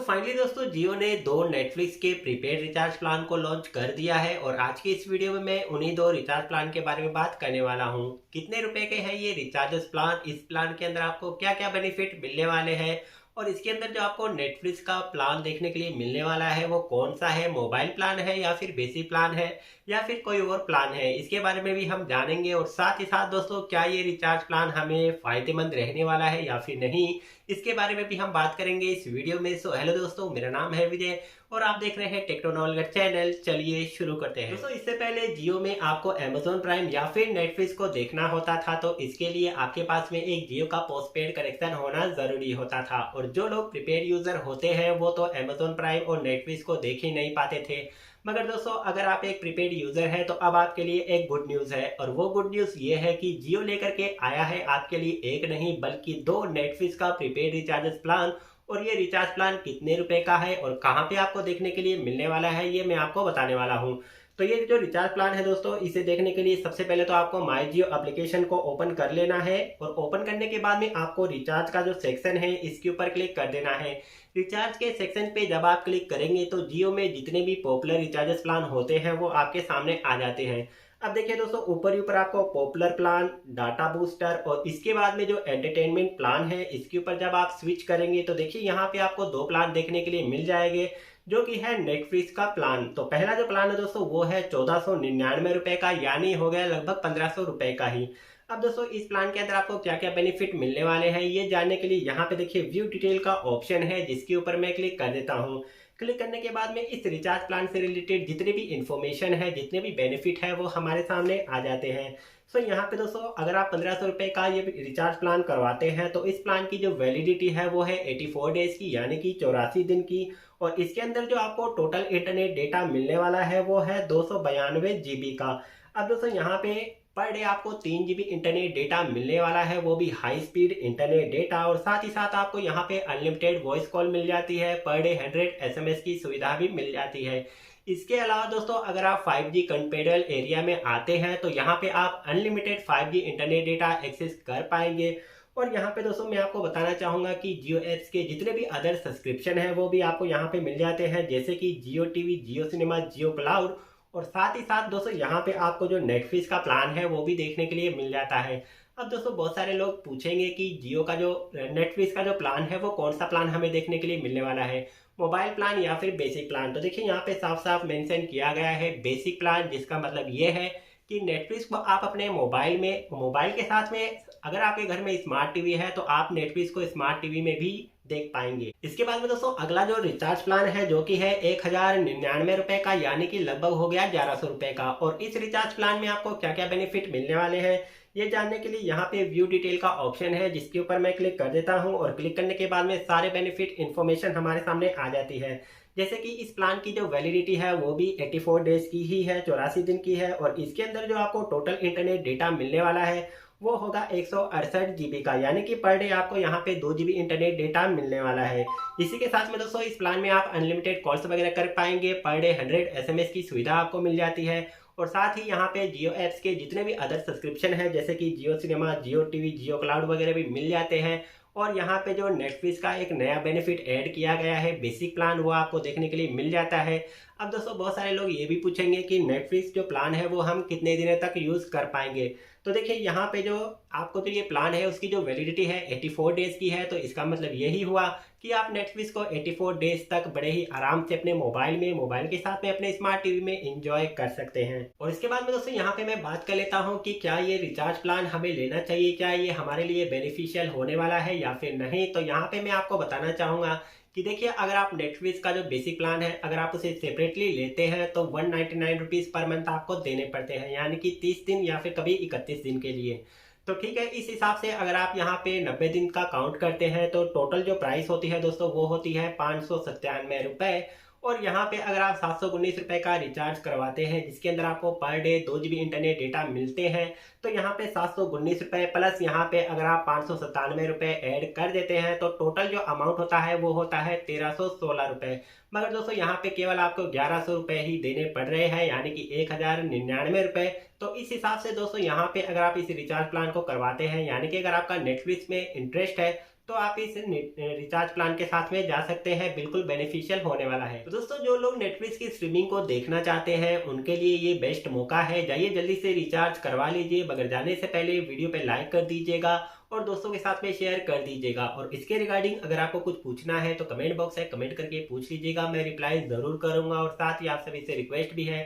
तो फाइनली दोस्तों जियो ने दो नेटफ्लिक्स के प्रीपेड रिचार्ज प्लान को लॉन्च कर दिया है और आज की इस वीडियो में मैं उन्हीं दो रिचार्ज प्लान के बारे में बात करने वाला हूँ। कितने रुपए के हैं ये रिचार्जेस प्लान, इस प्लान के अंदर आपको क्या क्या बेनिफिट मिलने वाले हैं और इसके अंदर जो आपको नेटफ्लिक्स का प्लान देखने के लिए मिलने वाला है वो कौन सा है, मोबाइल प्लान है या फिर बेसिक प्लान है या फिर कोई और प्लान है, इसके बारे में भी हम जानेंगे। और साथ ही साथ दोस्तों क्या ये रिचार्ज प्लान हमें फायदेमंद रहने वाला है या फिर नहीं, इसके बारे में भी हम बात करेंगे इस वीडियो में। सो हेलो दोस्तों, मेरा नाम है विजय और आप देख रहे हैं टेक्नोलॉजी चैनल। चलिए शुरू करते हैं। दोस्तों इससे पहले जियो में आपको अमेजोन प्राइम या फिर नेटफ्लिक्स को देखना होता था तो इसके लिए आपके पास में एक जियो का पोस्टपेड कनेक्शन होना जरूरी होता था और जो लोग प्रीपेड यूजर होते हैं वो तो अमेजोन प्राइम और नेटफ्लिक्स को देख ही नहीं पाते थे। मगर दोस्तों अगर आप एक प्रीपेड यूजर हैं तो अब आपके लिए एक गुड न्यूज़ है और वो गुड न्यूज़ ये है कि जियो लेकर के आया है आपके लिए एक नहीं बल्कि दो नेटफ्लिक्स का प्रीपेड रिचार्जेस प्लान। और ये रिचार्ज प्लान कितने रुपए का है और कहाँ पे आपको देखने के लिए मिलने वाला है ये मैं आपको बताने वाला हूँ। तो ये जो रिचार्ज प्लान है दोस्तों, इसे देखने के लिए सबसे पहले तो आपको माई जियो एप्लीकेशन को ओपन कर लेना है और ओपन करने के बाद में आपको रिचार्ज का जो सेक्शन है इसके ऊपर क्लिक कर देना है। रिचार्ज के सेक्शन पे जब आप क्लिक करेंगे तो जियो में जितने भी पॉपुलर रिचार्जेस प्लान होते हैं वो आपके सामने आ जाते हैं। अब देखिए दोस्तों, ऊपर ही ऊपर आपको पॉपुलर प्लान, डाटा बूस्टर और इसके बाद में जो एंटरटेनमेंट प्लान है इसके ऊपर जब आप स्विच करेंगे तो देखिए यहाँ पे आपको दो प्लान देखने के लिए मिल जाएंगे जो कि है नेटफ्लिक्स का प्लान। तो पहला जो प्लान है दोस्तों वो है 1499 रुपए का, यानी हो गया लगभग 1500 रुपए का ही। अब दोस्तों इस प्लान के अंदर आपको क्या क्या बेनिफिट मिलने वाले हैं ये जानने के लिए यहाँ पे देखिए व्यू डिटेल का ऑप्शन है जिसके ऊपर मैं क्लिक कर देता हूँ। क्लिक करने के बाद में इस रिचार्ज प्लान से रिलेटेड जितने भी इंफॉर्मेशन है, जितने भी बेनिफिट है वो हमारे सामने आ जाते हैं। सो यहाँ पे दोस्तों अगर आप 1500 रुपए का ये रिचार्ज प्लान करवाते हैं तो इस प्लान की जो वैलिडिटी है वो है 84 डेज की, यानी कि 84 दिन की। और इसके अंदर जो आपको टोटल इंटरनेट डेटा मिलने वाला है वो है 292 जीबी का। अब दोस्तों यहाँ पे पर डे आपको 3 जीबी इंटरनेट डेटा मिलने वाला है, वो भी हाई स्पीड इंटरनेट डेटा। और साथ ही साथ आपको यहाँ पे अनलिमिटेड वॉइस कॉल मिल जाती है, पर डे 100 एसएमएस की सुविधा भी मिल जाती है। इसके अलावा दोस्तों अगर आप 5G कंपेडेबल एरिया में आते हैं तो यहाँ पे आप unlimited 5G internet data access कर पाएंगे। और यहाँ पे दोस्तों मैं आपको बताना चाहूँगा कि जियो एप्स के जितने भी अदर सब्सक्रिप्शन है वो भी आपको यहाँ पे मिल जाते हैं, जैसे कि जियो टीवी, जियो सिनेमा, जियो क्लाउड। और साथ ही साथ दोस्तों यहाँ पे आपको जो नेटफ्लिक्स का प्लान है वो भी देखने के लिए मिल जाता है। अब दोस्तों बहुत सारे लोग पूछेंगे कि जियो का जो नेटफ्लिक्स का जो प्लान है वो कौन सा प्लान हमें देखने के लिए मिलने वाला है, मोबाइल प्लान या फिर बेसिक प्लान। तो देखिए यहाँ पे साफ साफ मेंशन किया गया है बेसिक प्लान, जिसका मतलब ये है कि नेटफ्लिक्स को आप अपने मोबाइल के साथ में, अगर आपके घर में स्मार्ट टीवी है तो आप नेटफ्लिक्स को स्मार्ट टीवी में भी देख पाएंगे। इसके बाद में दोस्तों अगला जो रिचार्ज प्लान है जो कि है 1099 रुपए का, यानी कि लगभग हो गया 1100 रुपए का। और इस रिचार्ज प्लान में आपको क्या क्या बेनिफिट मिलने वाले हैं ये जानने के लिए यहाँ पे व्यू डिटेल का ऑप्शन है जिसके ऊपर मैं क्लिक कर देता हूँ। और क्लिक करने के बाद में सारे बेनिफिट इंफॉर्मेशन हमारे सामने आ जाती है, जैसे कि इस प्लान की जो वैलिडिटी है वो भी 84 डेज की ही है, 84 दिन की है। और इसके अंदर जो आपको टोटल इंटरनेट डेटा मिलने वाला है वो होगा 168 जीबी का, यानी कि पर डे आपको यहाँ पे 2 जीबी इंटरनेट डेटा मिलने वाला है। इसी के साथ में दोस्तों इस प्लान में आप अनलिमिटेड कॉल्स वगैरह कर पाएंगे, पर डे 100 एसएमएस की सुविधा आपको मिल जाती है। और साथ ही यहाँ पे जियो एप्स के जितने भी अदर सब्सक्रिप्शन है, जैसे कि जियो सिनेमा, जियो टीवी, जियो क्लाउड वगैरह भी मिल जाते हैं। और यहाँ पे जो नेटफ्लिक्स का एक नया बेनिफिट ऐड किया गया है बेसिक प्लान, वो आपको देखने के लिए मिल जाता है। अब दोस्तों बहुत सारे लोग ये भी पूछेंगे कि नेटफ्लिक्स जो प्लान है वो हम कितने दिनों तक यूज़ कर पाएंगे। तो देखिए यहाँ पे जो आपको जो ये प्लान है उसकी जो वैलिडिटी है 84 डेज की है, तो इसका मतलब यही हुआ कि आप नेटफ्लिक्स को 84 डेज तक बड़े ही आराम से अपने मोबाइल के साथ में अपने स्मार्ट टीवी में एंजॉय कर सकते हैं। और इसके बाद में दोस्तों यहाँ पे मैं बात कर लेता हूँ कि क्या ये रिचार्ज प्लान हमें लेना चाहिए, क्या ये हमारे लिए बेनिफिशियल होने वाला है या फिर नहीं। तो यहाँ पे मैं आपको बताना चाहूँगा कि देखिए अगर आप नेटफ्लिक्स का जो बेसिक प्लान है अगर आप उसे सेपरेटली लेते हैं तो 199 रुपीज़ पर मंथ आपको देने पड़ते हैं, यानी कि 30 दिन या फिर कभी 31 दिन के लिए। तो ठीक है, इस हिसाब से अगर आप यहाँ पे 90 दिन का काउंट करते हैं तो टोटल जो प्राइस होती है दोस्तों वो होती है 597 रुपये। और यहाँ पे अगर आप 719 रुपये का रिचार्ज करवाते हैं जिसके अंदर आपको per day 2 GB internet data मिलते हैं, तो यहाँ पे 719 रुपये प्लस यहाँ पे अगर आप 597 रुपये ऐड कर देते हैं तो टोटल जो अमाउंट होता है वो होता है 1316 रुपये। मगर दोस्तों यहाँ पे केवल आपको 1100 रुपये ही देने पड़ रहे हैं, यानी कि 1099 रुपये। तो इस हिसाब से दोस्तों यहाँ पे अगर आप इस रिचार्ज प्लान को करवाते हैं, यानी कि अगर आपका नेटफ्लिक्स में इंटरेस्ट है तो आप इस रिचार्ज प्लान के साथ में जा सकते हैं, बिल्कुल बेनिफिशियल होने वाला है। तो दोस्तों, जो लोग नेटफ्लिक्स की स्ट्रीमिंग को देखना चाहते हैं उनके लिए ये बेस्ट मौका है। जाइए जल्दी से रिचार्ज करवा लीजिए, मगर जाने से पहले वीडियो पे लाइक कर दीजिएगा और दोस्तों के साथ में शेयर कर दीजिएगा। और इसके रिगार्डिंग अगर आपको कुछ पूछना है तो कमेंट बॉक्स है, कमेंट करके पूछ लीजिएगा, मैं रिप्लाई जरूर करूंगा। और साथ ही आप सभी से रिक्वेस्ट भी है,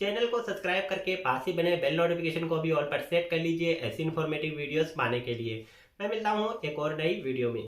चैनल को सब्सक्राइब करके पास ही बने बेल नोटिफिकेशन को भी ऑल पर सेट कर लीजिए ऐसी इन्फॉर्मेटिव वीडियोस पाने के लिए। मैं मिलता हूँ एक और नई वीडियो में।